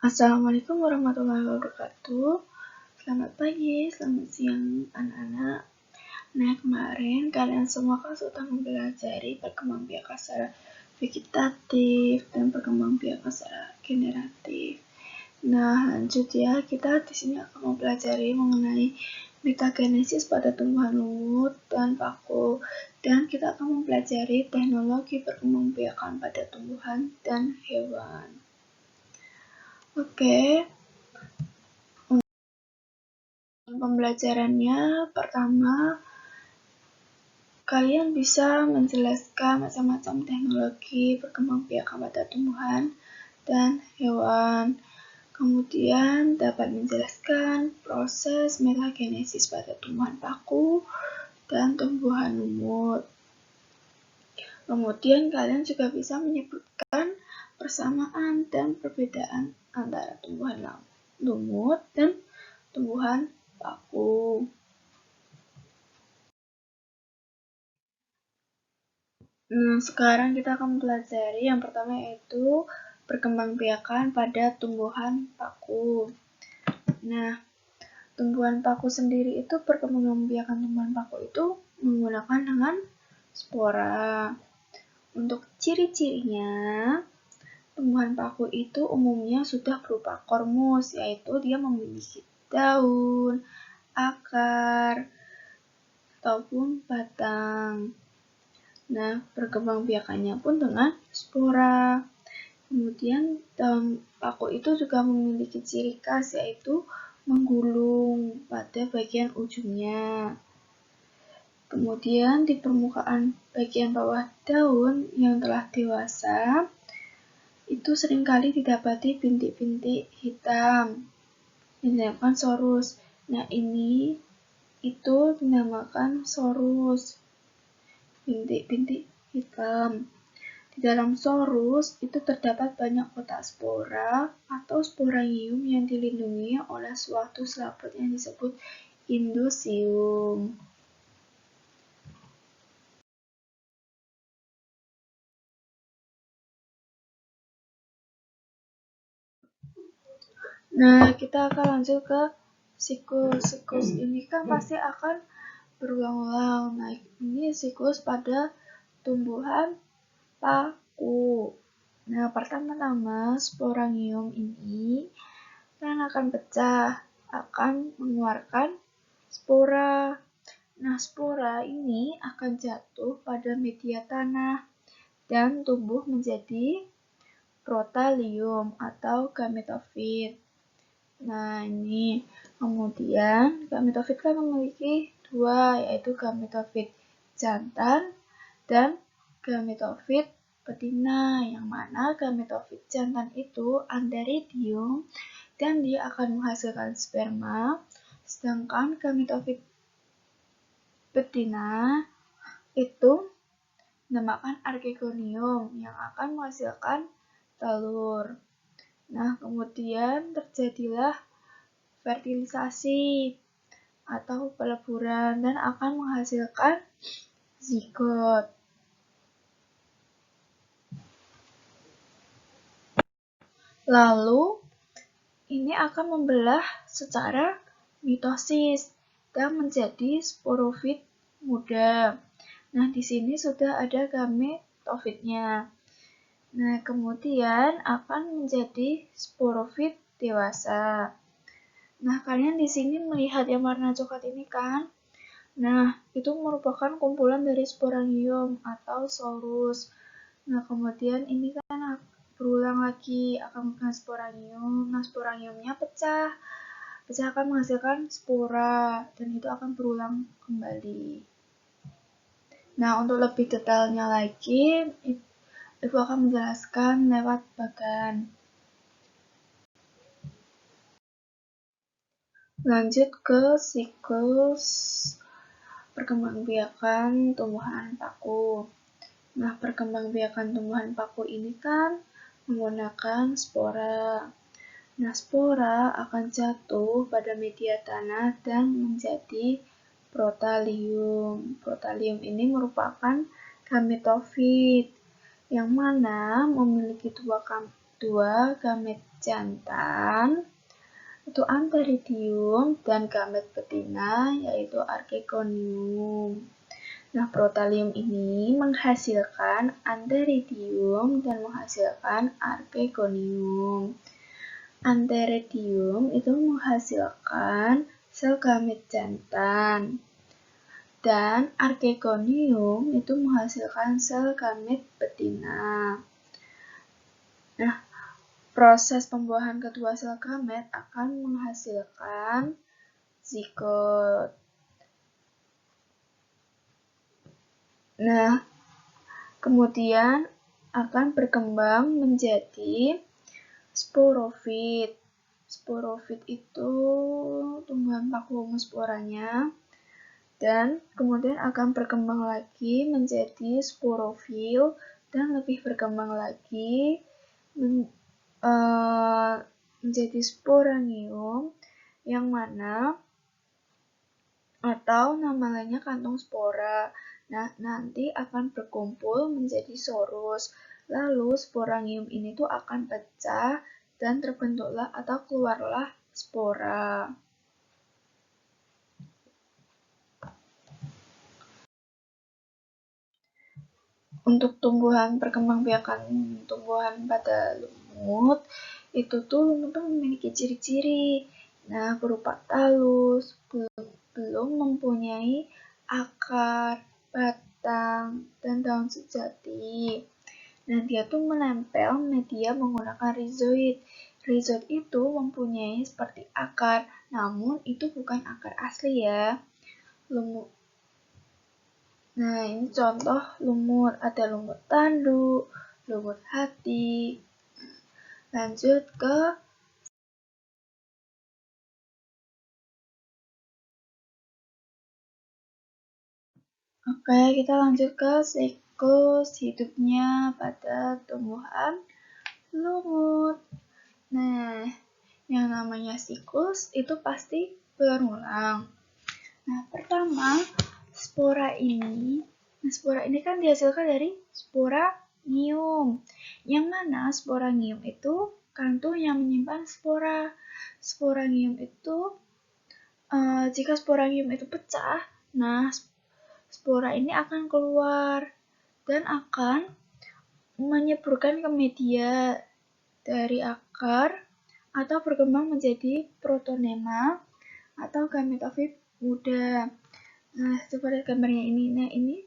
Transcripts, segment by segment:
Assalamualaikum warahmatullahi wabarakatuh. Selamat pagi, selamat siang anak-anak. Nah, kemarin kalian semua kan sudah mempelajari perkembangbiakan secara vegetatif dan perkembangbiakan secara generatif. Nah, lanjut ya, kita di sini akan mempelajari mengenai metagenesis pada tumbuhan lumut dan paku, dan kita akan mempelajari teknologi perkembangbiakan pada tumbuhan dan hewan. Oke. Pembelajarannya pertama, kalian bisa menjelaskan macam-macam teknologi perkembangbiakan pada tumbuhan dan hewan. Kemudian dapat menjelaskan proses metagenesis pada tumbuhan paku dan tumbuhan lumut. Kemudian kalian juga bisa menyebutkan persamaan dan perbedaan antara tumbuhan lumut dan tumbuhan paku. Nah, sekarang kita akan mempelajari yang pertama yaitu perkembangbiakan pada tumbuhan paku. Nah, tumbuhan paku sendiri itu perkembangbiakan tumbuhan paku itu menggunakan dengan spora. Untuk ciri-cirinya, tumbuhan paku itu umumnya sudah berupa kormus, yaitu dia memiliki daun, akar, ataupun batang. Nah, perkembangbiakannya pun dengan spora. Kemudian daun paku itu juga memiliki ciri khas, yaitu menggulung pada bagian ujungnya. Kemudian di permukaan bagian bawah daun yang telah dewasa, itu seringkali didapati bintik-bintik hitam yang dinamakan sorus. Nah, ini itu dinamakan sorus, bintik-bintik hitam. Di dalam sorus itu terdapat banyak kotak spora atau sporanium yang dilindungi oleh suatu selaput yang disebut indusium. Nah, kita akan lanjut ke siklus. Siklus ini kan pasti akan berulang-ulang. Nah, ini siklus pada tumbuhan paku. Nah, pertama-tama sporanium ini kan akan pecah, akan mengeluarkan spora. Nah, spora ini akan jatuh pada media tanah dan tumbuh menjadi protalium atau gametofit. Nah, ini kemudian gametofit kan memiliki dua, yaitu gametofit jantan dan gametofit betina, yang mana gametofit jantan itu andaridium dan dia akan menghasilkan sperma, sedangkan gametofit betina itu dinamakan archegonium yang akan menghasilkan telur. Nah, kemudian terjadilah fertilisasi atau peleburan dan akan menghasilkan zigot. Lalu, ini akan membelah secara mitosis dan menjadi sporofit muda. Nah, di sini sudah ada gametofitnya. Nah, kemudian akan menjadi sporofit dewasa. Nah, kalian di sini melihat yang warna coklat ini kan? Nah, itu merupakan kumpulan dari sporanium atau sorus. Nah, kemudian ini kan berulang lagi akan menghasilkan sporanium. Nah, sporaniumnya pecah akan menghasilkan spora dan itu akan berulang kembali. Nah, untuk lebih detailnya lagi, Ibu akan menjelaskan lewat bagan. Lanjut ke siklus perkembangbiakan tumbuhan paku. Nah, perkembangbiakan tumbuhan paku ini kan menggunakan spora. Nah, spora akan jatuh pada media tanah dan menjadi protalium. Protalium ini merupakan gametofit yang mana memiliki dua dua gamet jantan, itu antheridium, dan gamet betina, yaitu archegonium. Nah, protalium ini menghasilkan antheridium dan menghasilkan archegonium. Antheridium itu menghasilkan sel gamet jantan, dan archegonium itu menghasilkan sel gamet betina. Nah, proses pembuahan kedua sel gamet akan menghasilkan zigot. Nah, kemudian akan berkembang menjadi sporofit. Sporofit itu tumbuhan vakuomosporanya, dan kemudian akan berkembang lagi menjadi sporofil, dan lebih berkembang lagi menjadi sporangium, yang mana atau nama lainnya kantung spora. Nah, nanti akan berkumpul menjadi sorus. Lalu sporangium ini tuh akan pecah dan terbentuklah atau keluarlah spora. Untuk tumbuhan perkembangbiakan tumbuhan pada lumut, itu tuh lumut memiliki ciri-ciri. Nah, berupa talus, belum mempunyai akar, batang, dan daun sejati. Nah, dia tuh menempel media menggunakan rizoid. Rizoid itu mempunyai seperti akar, namun itu bukan akar asli ya. Nah, ini contoh lumut. Ada lumut tanduk, lumut hati. Lanjut ke Oke, kita lanjut ke siklus hidupnya pada tumbuhan lumut. Nah, yang namanya siklus itu pasti berulang. Nah, pertama, spora ini kan dihasilkan dari sporangium. Yang mana sporangium itu kantung yang menyimpan spora. Sporangium itu, jika sporangium itu pecah, nah spora ini akan keluar dan akan menyeburkan ke media dari akar atau berkembang menjadi protonema atau gametofit muda. Nah, coba lihat gambarnya ini. Nah, ini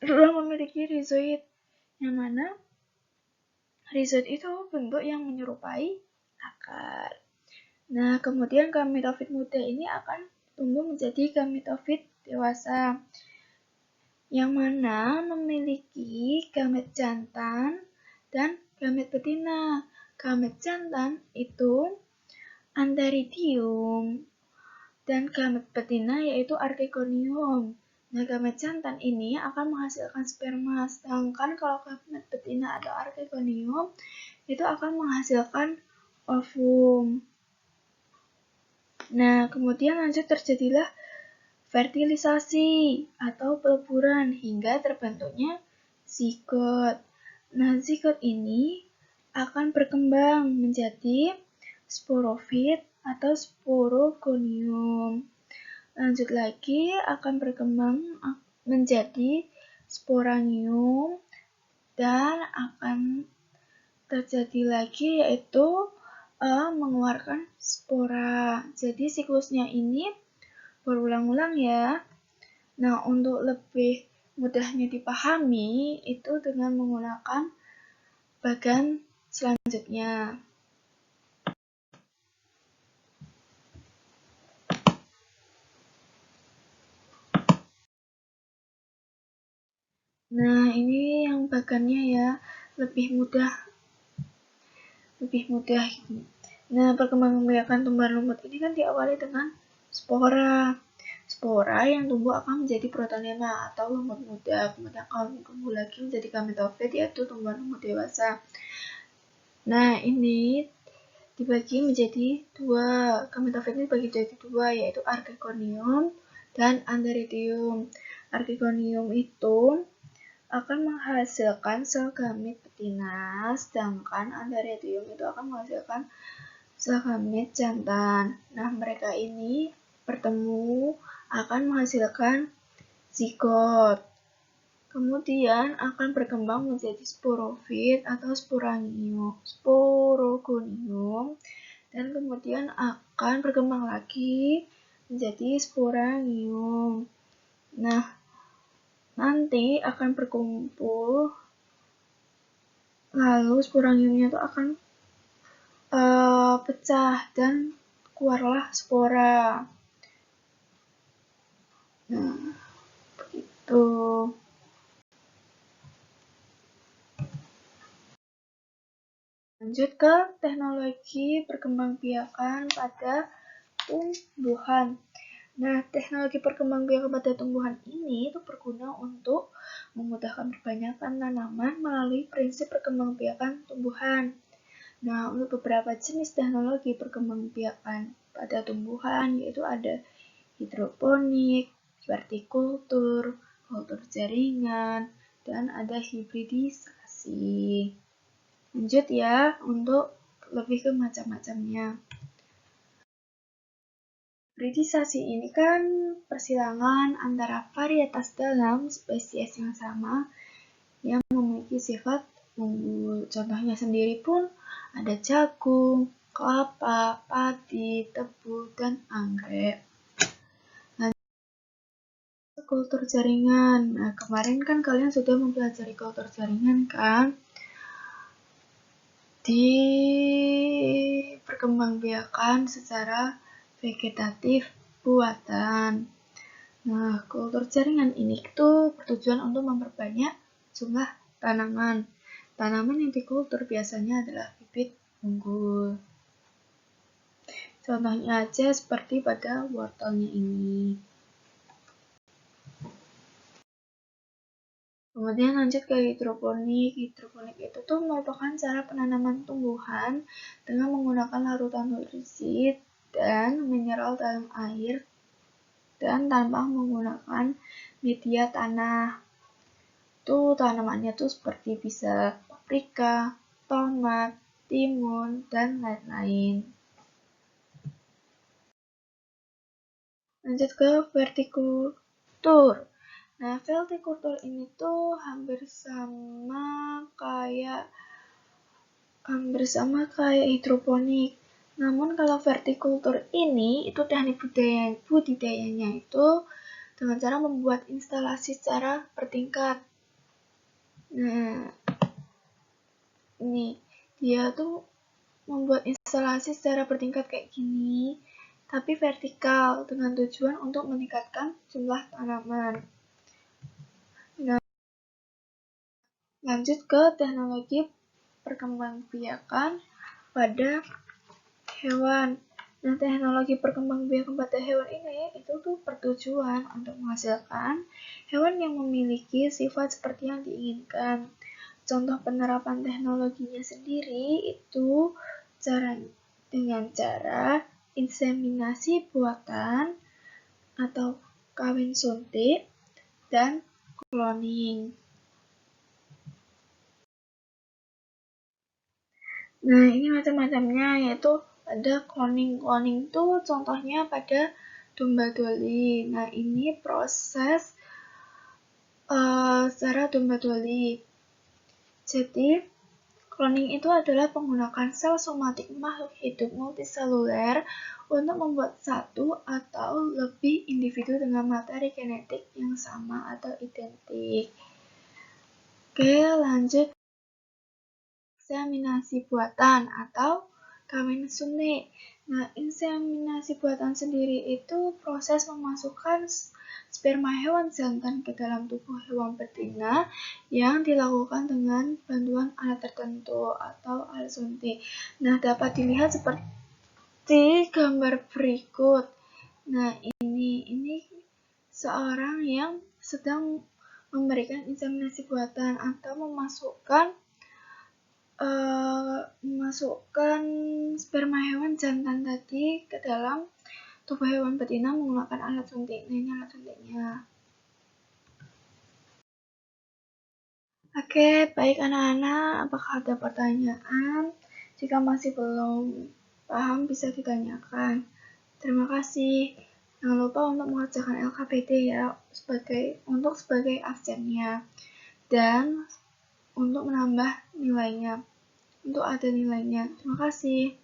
adalah memiliki rizoid, yang mana rizoid itu bentuk yang menyerupai akar. Nah, kemudian gametofit muda ini akan tumbuh menjadi gametofit dewasa, yang mana memiliki gamet jantan dan gamet betina. Gamet jantan itu antheridium, dan gamet betina yaitu archegonium. Nah, gamet jantan ini akan menghasilkan sperma, sedangkan kalau gamet betina atau archegonium itu akan menghasilkan ovum. Nah, kemudian lanjut terjadilah fertilisasi atau peleburan hingga terbentuknya zigot. Nah, zigot ini akan berkembang menjadi sporofit atau sporogonium. Lanjut lagi akan berkembang menjadi sporangium dan akan terjadi lagi yaitu mengeluarkan spora. Jadi siklusnya ini berulang-ulang ya. Nah, untuk lebih mudahnya dipahami itu dengan menggunakan bagan selanjutnya. Nah, ini yang bagannya ya, lebih mudah. Nah, perkembangbiakan tumbuhan lumut ini kan diawali dengan spora. Spora yang tumbuh akan menjadi protonema atau lumut muda. Kemudian kalau tumbuh lagi menjadi gametofit yaitu tumbuhan lumut dewasa. Nah, ini dibagi menjadi dua. Gametofit ini dibagi menjadi dua, yaitu archegonium dan antheridium. Archegonium itu akan menghasilkan sel gamit betina, sedangkan Antheridium itu akan menghasilkan sel gamit jantan. Nah, mereka ini bertemu akan menghasilkan zigot. Kemudian akan berkembang menjadi sporofit atau sporogonium, dan kemudian akan berkembang lagi menjadi sporangium. Nah, nanti akan berkumpul, lalu sporangiumnya itu akan pecah dan keluarlah spora. Nah, begitu. Lanjut ke teknologi perkembangbiakan pada tumbuhan. Nah, teknologi perkembangbiakan pada tumbuhan ini itu berguna untuk memudahkan perbanyakan tanaman melalui prinsip perkembangbiakan tumbuhan. Nah, untuk beberapa jenis teknologi perkembangbiakan pada tumbuhan yaitu ada hidroponik, vertikultur, kultur jaringan, dan ada hibridisasi. Lanjut ya, untuk lebih ke macam-macamnya. Hibridisasi ini kan persilangan antara varietas dalam spesies yang sama yang memiliki sifat unggul. Contohnya sendiri pun ada jagung, kelapa, padi, tebu, dan anggrek. Lanjut, kultur jaringan. Nah, kemarin kan kalian sudah mempelajari kultur jaringan kan? Di perkembangbiakan secara vegetatif buatan. Nah, kultur jaringan ini tuh bertujuan untuk memperbanyak jumlah tanaman. Tanaman yang dikultur biasanya adalah bibit unggul. Contohnya aja seperti pada wortelnya ini. Kemudian lanjut ke hidroponik. Hidroponik itu tuh merupakan cara penanaman tumbuhan dengan menggunakan larutan nutrisi dan mineral dalam air dan tanpa menggunakan media tanah. Tuh tanamannya tuh seperti bisa paprika, tomat, timun, dan lain-lain. Lanjut ke vertikultur. Nah, vertikultur ini tuh hampir sama kayak hidroponik. Namun kalau vertikultur ini itu teknik budidayanya itu dengan cara membuat instalasi secara bertingkat. Nah, ini dia tuh membuat instalasi secara bertingkat kayak gini, tapi vertikal dengan tujuan untuk meningkatkan jumlah tanaman. Nah, lanjut ke teknologi perkembangbiakan pada hewan. Nah, teknologi perkembangbiakan pada hewan ini itu tuh bertujuan untuk menghasilkan hewan yang memiliki sifat seperti yang diinginkan. Contoh penerapan teknologinya sendiri itu dengan cara inseminasi buatan atau kawin suntik dan cloning. Nah, ini macam-macamnya yaitu ada cloning. Cloning itu contohnya pada domba doli. Nah, ini proses secara domba doli. Jadi, cloning itu adalah menggunakan sel somatik makhluk hidup multiseluler untuk membuat satu atau lebih individu dengan materi genetik yang sama atau identik. Oke, lanjut. Inseminasi buatan atau kawin suntik. Nah, inseminasi buatan sendiri itu proses memasukkan sperma hewan jantan ke dalam tubuh hewan betina yang dilakukan dengan bantuan alat tertentu atau alat suntik. Nah, dapat dilihat seperti gambar berikut. Nah, ini seorang yang sedang memberikan inseminasi buatan atau memasukkan sperma hewan jantan tadi ke dalam tubuh hewan betina menggunakan alat suntik. Nah, ini alat suntiknya. Oke, baik anak-anak, apakah ada pertanyaan? Jika masih belum paham bisa ditanyakan. Terima kasih. Jangan lupa untuk mengerjakan LKPD ya, sebagai absennya. Dan untuk menambah nilainya, untuk ada nilainya. Terima kasih.